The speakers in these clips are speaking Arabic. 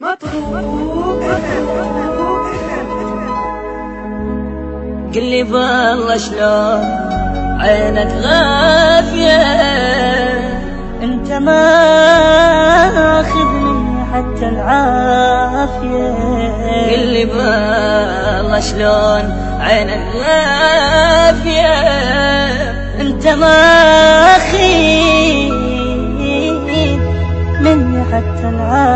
مطروب قلي بالله شلون عينك غافية، انت ماخذ مني حتى العافية. قلي بالله شلون عينك غافية، انت ماخذ مني حتى العافية.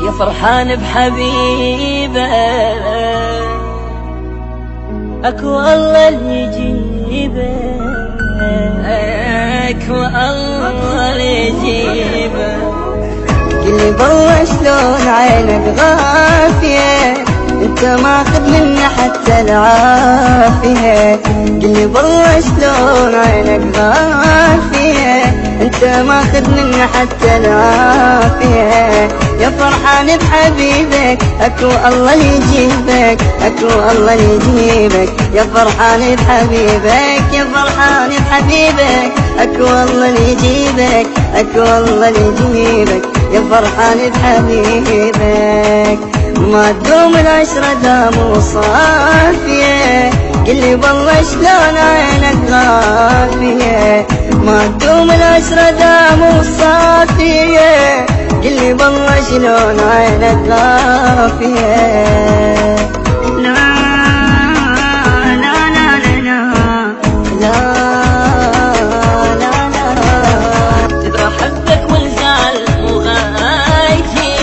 يا فرحان بحبيبك اكو الله اللي يجيبك، والله اللي يجيبك. قلي بالله شلون عينك غافية، انت ماخذ مني حتى العافية. قلي بالله شلون عينك غافية، انت ماخذ مني حتى العافية. يا فرحان بحبيبك اكو الله يجيبك، اكو الله يجيبك. يا فرحان بحبيبك، يا فرحان بحبيبك اكو الله يجيبك، اكو الله يجيبك. يا فرحان بحبيبك ما تدوم العشرة دام وصافية. قلي بالله شلون عينك غافية، ما تدوم العشرة دام وصافية. قلي بالله شلون عينك غافية. لا لا لا لا لا لا لا تدرى حبك والزعل مو غايتي،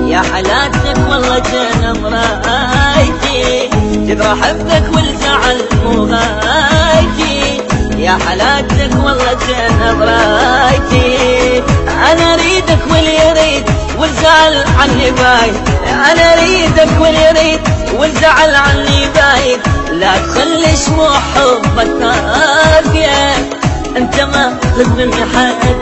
يا حالاتك والله جنى مرايتي. تدرى حبك والزعل مو غايتي، يا حالاتك والله جنى مرايتي. انا اريدك واللي يريد والزعل عني بايد، انا اريدك واللي يريد والزعل عني بايد. لا تخلي شموع حبك كافية، انت ما خذ مني حتى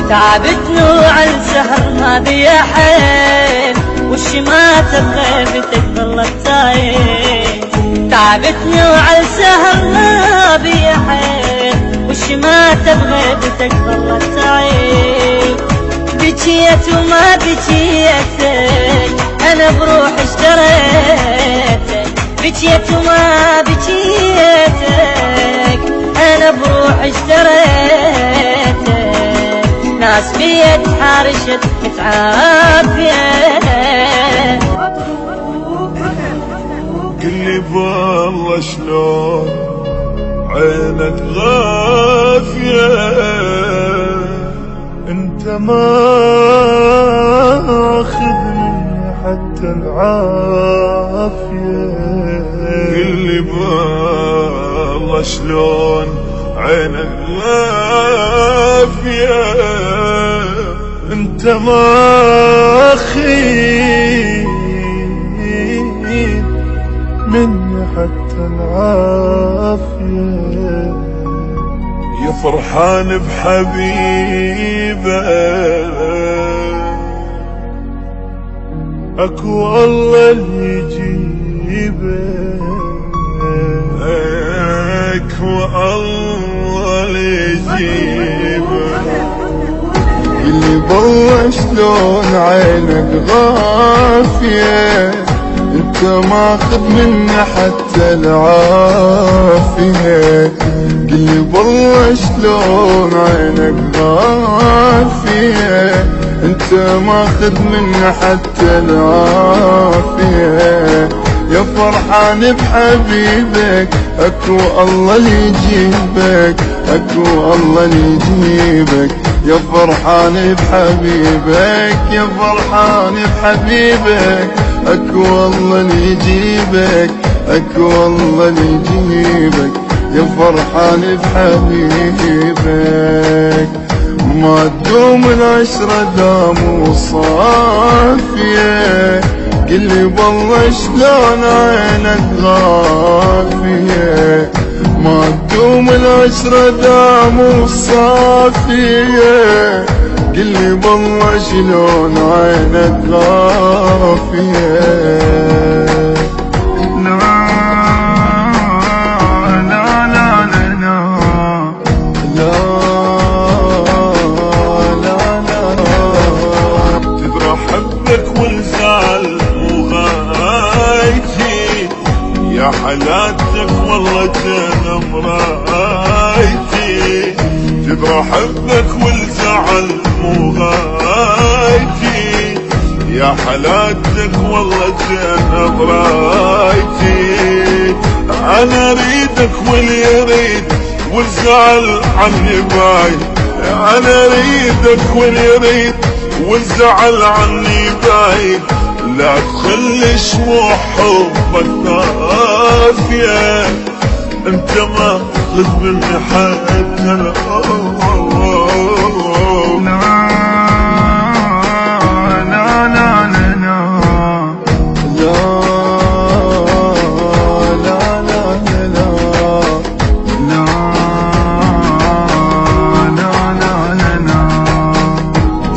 تعبتني وعن سهر ما بيا حيل، والشماتة بغيبتك ظلت تايه. تعبتني وعن سهر ما بيا حيل، والشماتة بغيبتك ظلت تايه. بكيت وما بكيتك انا بروح اشتريتك، بكيت وما بكيتك انا بروح اشتريتك. ناس بيا تحارشت متعافية. قلي بالله شلون عينك غافية، انت ماخذ مني حتى العافية. قلي بالله شلون عينك غافية، انت ماخذ مني حتى العافية. يا فرحان بحبيبك اكو الله اللي يجيبك، والله اللي يجيبك. قلي بالله شلون عينك غافية، انت ماخذ مني حتى العافية. قلي بالله شلون عينك غافية، انت ماخذ مني حتى العافية. يا فرحان بحبيبك اكو الله اللي يجيبك، اكو الله اللي يجيبك. يا فرحان بحبيبك، يا فرحان بحبيبك اكو الله اللي يجيبك، اكو الله اللي يجيبك. يا فرحان بحبيبك ما تدوم العشرة دام وصافية. قلي بالله شلون عينك غافية، ما تدوم العشرة دام وصافية. قلي بالله شلون عينك غافية. تدرى حبك والزعل وغايتي يا حلاتك والله جانا مرايتي. تدرى حبك والزعل وغايتي يا حلاتك والله جانا مرايتي. انا اريدك واللي يريد والزعل عني بايد. انا اريدك واللي يريد والزعل عني بايد. لا تخلي شموع حبك طافية انت ما خذ مني حتى لا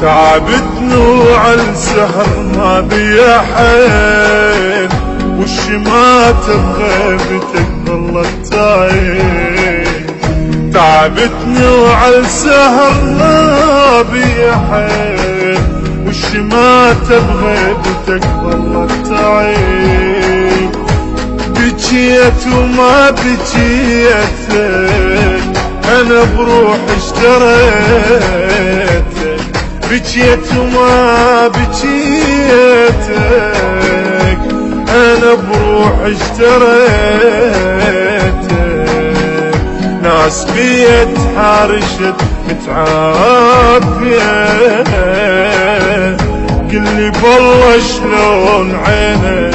تعبتني وعلى السهر ما بيا حيل والشمات بغيبتك ظلت تعين. تعبتني وعلى السهر ما بيا حيل والشمات بغيبتك ظلت تعين. بكيت وما بكيتك انا بروحي اشتريتك. بكيت وما بكيتك انا بروحي اشتريتك. ناس بيت حارشت متعافية قلي بالله شلون عينك